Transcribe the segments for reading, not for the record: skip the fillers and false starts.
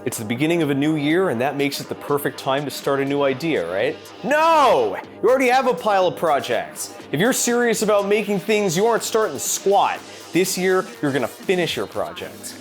It's the beginning of a new year, and that makes it the perfect time to start a new idea, right? No! You already have a pile of projects. If you're serious about making things, you aren't starting squat. This year, you're gonna finish your projects.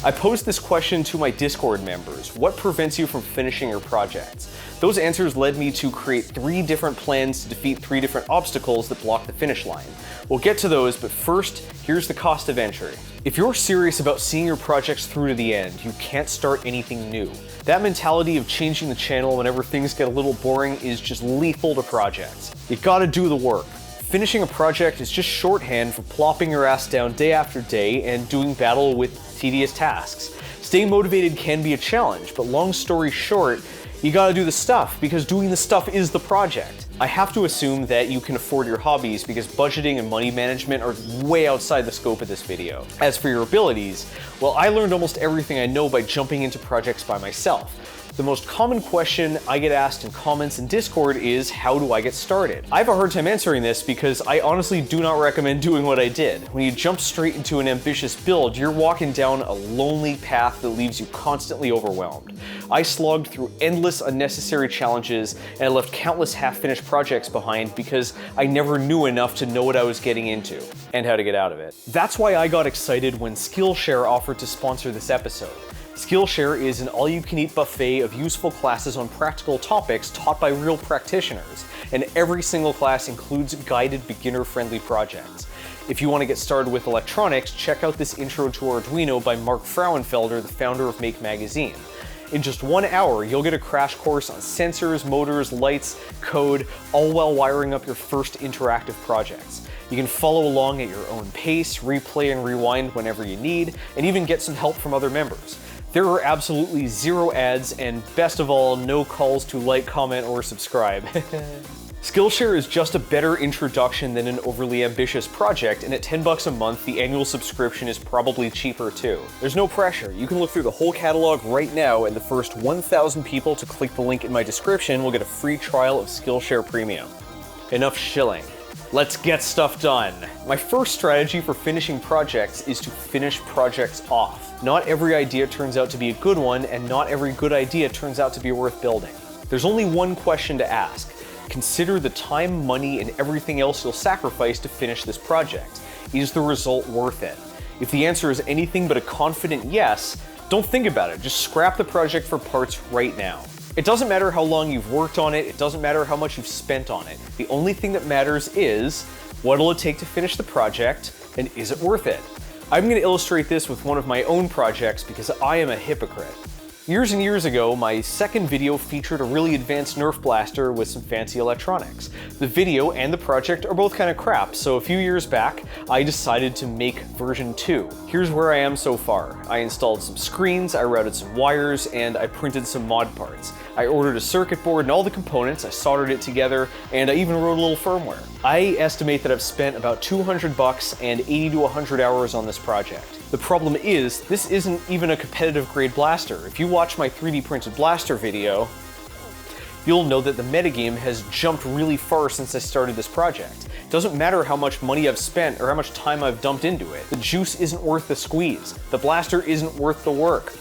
I posed this question to my Discord members. What prevents you from finishing your projects? Those answers led me to create 3 different plans to defeat 3 different obstacles that block the finish line. We'll get to those, but first, here's the cost of entry. If you're serious about seeing your projects through to the end, you can't start anything new. That mentality of changing the channel whenever things get a little boring is just lethal to projects. You gotta do the work. Finishing a project is just shorthand for plopping your ass down day after day and doing battle with tedious tasks. Staying motivated can be a challenge, but long story short, you gotta do the stuff, because doing the stuff is the project. I have to assume that you can afford your hobbies because budgeting and money management are way outside the scope of this video. As for your abilities, well, I learned almost everything I know by jumping into projects by myself. The most common question I get asked in comments in Discord is, how do I get started? I have a hard time answering this because I honestly do not recommend doing what I did. When you jump straight into an ambitious build, you're walking down a lonely path that leaves you constantly overwhelmed. I slogged through endless unnecessary challenges and I left countless half-finished projects behind because I never knew enough to know what I was getting into and how to get out of it. That's why I got excited when Skillshare offered to sponsor this episode. Skillshare is an all-you-can-eat buffet of useful classes on practical topics taught by real practitioners, and every single class includes guided beginner-friendly projects. If you want to get started with electronics, check out this Intro to Arduino by Mark Frauenfelder, the founder of Make Magazine. In just 1 hour, you'll get a crash course on sensors, motors, lights, code, all while wiring up your first interactive projects. You can follow along at your own pace, replay and rewind whenever you need, and even get some help from other members. There are absolutely 0 ads, and best of all, no calls to like, comment, or subscribe. Skillshare is just a better introduction than an overly ambitious project, and at $10 a month, the annual subscription is probably cheaper too. There's no pressure. You can look through the whole catalog right now, and the first 1,000 people to click the link in my description will get a free trial of Skillshare Premium. Enough shilling. Let's get stuff done. My first strategy for finishing projects is to finish projects off. Not every idea turns out to be a good one, and not every good idea turns out to be worth building. There's only one question to ask. Consider the time, money, and everything else you'll sacrifice to finish this project. Is the result worth it? If the answer is anything but a confident yes, don't think about it. Just scrap the project for parts right now. It doesn't matter how long you've worked on it, it doesn't matter how much you've spent on it. The only thing that matters is, what'll it take to finish the project, and is it worth it? I'm going to illustrate this with one of my own projects because I am a hypocrite. Years and years ago, my second video featured a really advanced Nerf blaster with some fancy electronics. The video and the project are both kind of crap, so a few years back, I decided to make version 2. Here's where I am so far. I installed some screens, I routed some wires, and I printed some mod parts. I ordered a circuit board and all the components, I soldered it together, and I even wrote a little firmware. I estimate that I've spent about $200 and 80 to 100 hours on this project. The problem is, this isn't even a competitive grade blaster. If you watch my 3D printed blaster video, you'll know that the metagame has jumped really far since I started this project. It doesn't matter how much money I've spent or how much time I've dumped into it. The juice isn't worth the squeeze. The blaster isn't worth the work.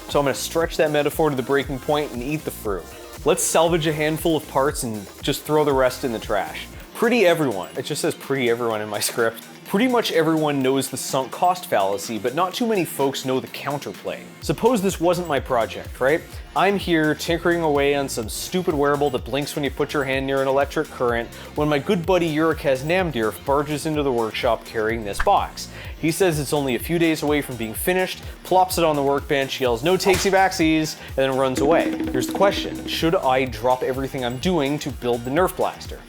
So I'm gonna stretch that metaphor to the breaking point and eat the fruit. Let's salvage a handful of parts and just throw the rest in the trash. Pretty everyone, it just says pretty everyone in my script. Pretty much everyone knows the sunk cost fallacy, but not too many folks know the counterplay. Suppose this wasn't my project, right? I'm here tinkering away on some stupid wearable that blinks when you put your hand near an electric current when my good buddy Urikaz Namdirf barges into the workshop carrying this box. He says it's only a few days away from being finished, plops it on the workbench, yells no takesy backsies, and then runs away. Here's the question, should I drop everything I'm doing to build the Nerf blaster?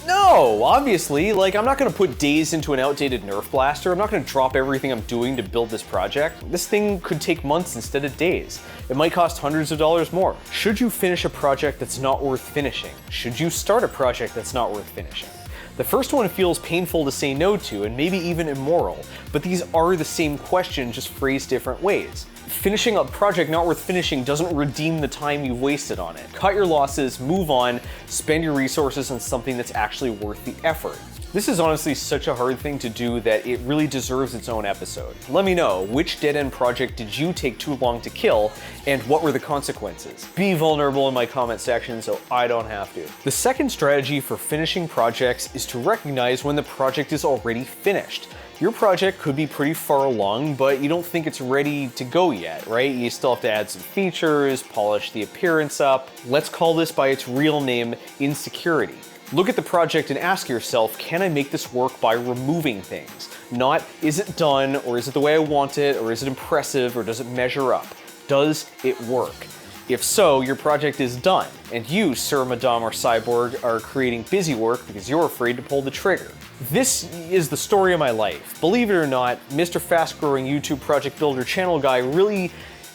No, obviously, I'm not gonna put days into an outdated Nerf blaster. I'm not gonna drop everything I'm doing to build this project. This thing could take months instead of days. It might cost hundreds of dollars more. Should you finish a project that's not worth finishing? Should you start a project that's not worth finishing? The first one feels painful to say no to, and maybe even immoral, but these are the same question, just phrased different ways. Finishing a project not worth finishing doesn't redeem the time you've wasted on it. Cut your losses, move on, spend your resources on something that's actually worth the effort. This is honestly such a hard thing to do that it really deserves its own episode. Let me know, which dead-end project did you take too long to kill, and what were the consequences? Be vulnerable in my comment section so I don't have to. The second strategy for finishing projects is to recognize when the project is already finished. Your project could be pretty far along, but you don't think it's ready to go yet, right? You still have to add some features, polish the appearance up. Let's call this by its real name, Insecurity. Look at the project and ask yourself, can I make this work by removing things? Not, is it done, or is it the way I want it, or is it impressive, or does it measure up? Does it work? If so, your project is done, and you, Sir, Madame, or Cyborg, are creating busy work because you're afraid to pull the trigger. This is the story of my life. Believe it or not, Mr. Fast Growing YouTube Project Builder channel guy really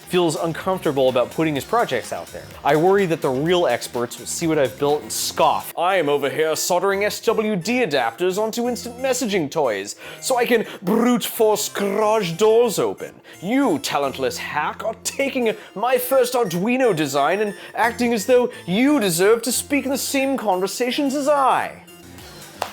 feels uncomfortable about putting his projects out there. I worry that the real experts will see what I've built and scoff. I am over here soldering SWD adapters onto instant messaging toys so I can brute force garage doors open. You, talentless hack, are taking my first Arduino design and acting as though you deserve to speak in the same conversations as I.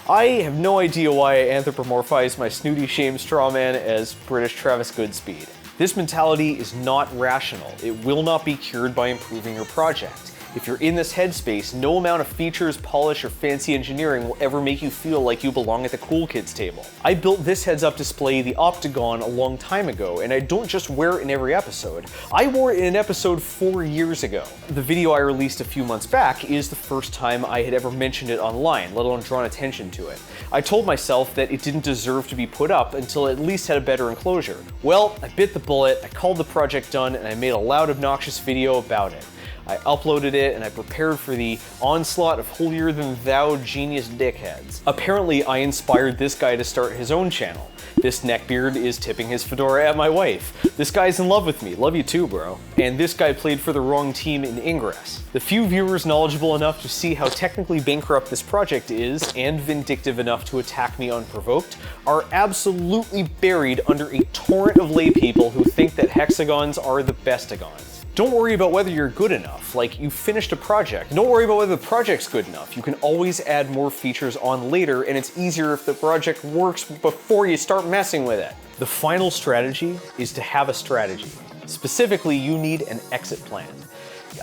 I have no idea why I anthropomorphize my snooty shame straw man as British Travis Goodspeed. This mentality is not rational. It will not be cured by improving your project. If you're in this headspace, no amount of features, polish, or fancy engineering will ever make you feel like you belong at the cool kids table. I built this heads-up display, the Optagon, a long time ago, and I don't just wear it in every episode. I wore it in an episode 4 years ago. The video I released a few months back is the first time I had ever mentioned it online, let alone drawn attention to it. I told myself that it didn't deserve to be put up until it at least had a better enclosure. Well, I bit the bullet, I called the project done, and I made a loud, obnoxious video about it. I uploaded it and I prepared for the onslaught of holier-than-thou genius dickheads. Apparently, I inspired this guy to start his own channel. This neckbeard is tipping his fedora at my wife. This guy's in love with me. Love you too, bro. And this guy played for the wrong team in Ingress. The few viewers knowledgeable enough to see how technically bankrupt this project is, and vindictive enough to attack me unprovoked, are absolutely buried under a torrent of laypeople who think that hexagons are the bestagons. Don't worry about whether you're good enough, like you finished a project. Don't worry about whether the project's good enough. You can always add more features on later, and it's easier if the project works before you start messing with it. The final strategy is to have a strategy. Specifically, you need an exit plan.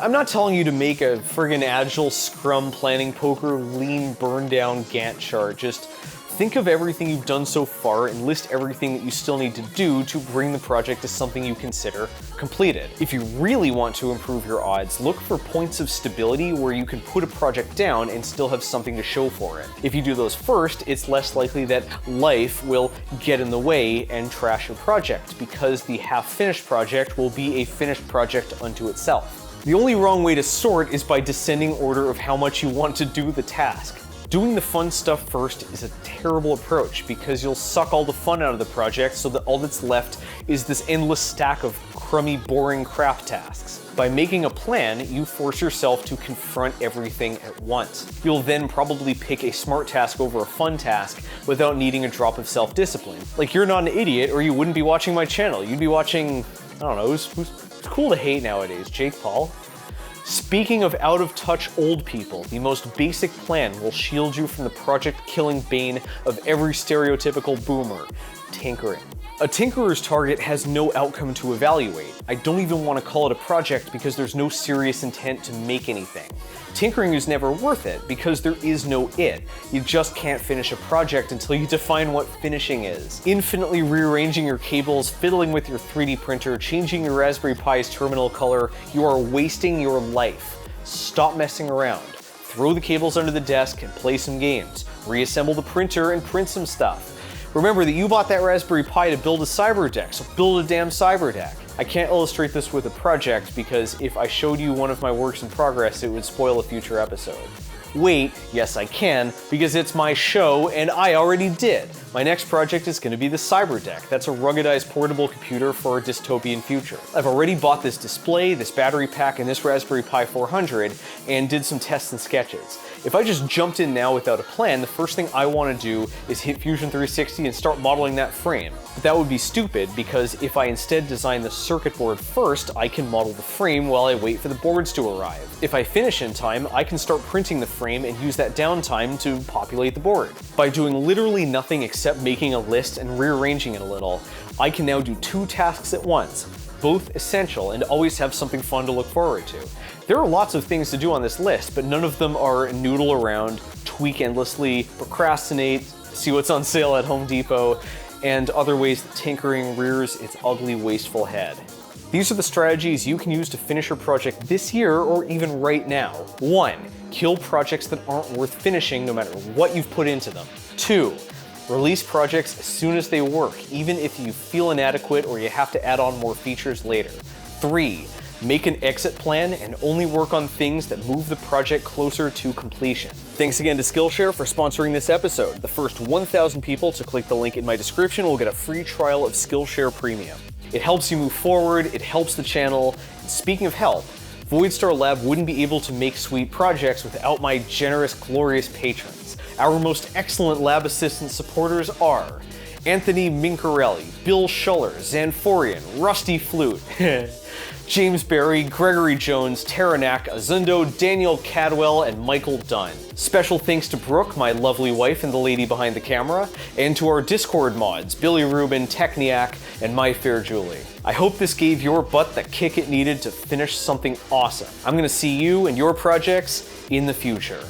I'm not telling you to make a friggin' agile scrum planning poker lean burn down Gantt chart. Just think of everything you've done so far and list everything that you still need to do to bring the project to something you consider completed. If you really want to improve your odds, look for points of stability where you can put a project down and still have something to show for it. If you do those first, it's less likely that life will get in the way and trash your project, because the half-finished project will be a finished project unto itself. The only wrong way to sort is by descending order of how much you want to do the task. Doing the fun stuff first is a terrible approach because you'll suck all the fun out of the project so that all that's left is this endless stack of crummy, boring crap tasks. By making a plan, you force yourself to confront everything at once. You'll then probably pick a smart task over a fun task without needing a drop of self-discipline. Like, you're not an idiot, or you wouldn't be watching my channel. You'd be watching, I don't know, who's cool to hate nowadays? Jake Paul? Speaking of out-of-touch old people, the most basic plan will shield you from the project-killing bane of every stereotypical boomer: tinkering. A tinkerer's target has no outcome to evaluate. I don't even want to call it a project because there's no serious intent to make anything. Tinkering is never worth it because there is no it. You just can't finish a project until you define what finishing is. Infinitely rearranging your cables, fiddling with your 3D printer, changing your Raspberry Pi's terminal color, you are wasting your life. Stop messing around. Throw the cables under the desk and play some games. Reassemble the printer and print some stuff. Remember that you bought that Raspberry Pi to build a cyber deck, so build a damn cyber deck. I can't illustrate this with a project because if I showed you one of my works in progress, it would spoil a future episode. Wait, yes I can, because it's my show and I already did. My next project is going to be the Fibre deck. That's a ruggedized portable computer for a dystopian future. I've already bought this display, this battery pack, and this Raspberry Pi 400, and did some tests and sketches. If I just jumped in now without a plan, the first thing I want to do is hit Fusion 360 and start modeling that frame. But that would be stupid, because if I instead design the circuit board first, I can model the frame while I wait for the boards to arrive. If I finish in time, I can start printing the frame and use that downtime to populate the board. By doing literally nothing except making a list and rearranging it a little, I can now do 2 tasks at once, both essential, and always have something fun to look forward to. There are lots of things to do on this list, but none of them are noodle around, tweak endlessly, procrastinate, see what's on sale at Home Depot, and other ways that tinkering rears its ugly, wasteful head. These are the strategies you can use to finish your project this year or even right now. 1. Kill projects that aren't worth finishing no matter what you've put into them. 2. Release projects as soon as they work, even if you feel inadequate or you have to add on more features later. 3. Make an exit plan and only work on things that move the project closer to completion. Thanks again to Skillshare for sponsoring this episode. The first 1,000 people to click the link in my description will get a free trial of Skillshare Premium. It helps you move forward, it helps the channel, and speaking of help, Voidstar Lab wouldn't be able to make sweet projects without my generous, glorious patrons. Our most excellent lab assistant supporters are Anthony Mincarelli, Bill Schuller, Zanforian, Rusty Flute, James Barry, Gregory Jones, Taranak, Azundo, Daniel Cadwell, and Michael Dunn. Special thanks to Brooke, my lovely wife and the lady behind the camera, and to our Discord mods, Billy Rubin, Techniac, and My Fair Julie. I hope this gave your butt the kick it needed to finish something awesome. I'm gonna see you and your projects in the future.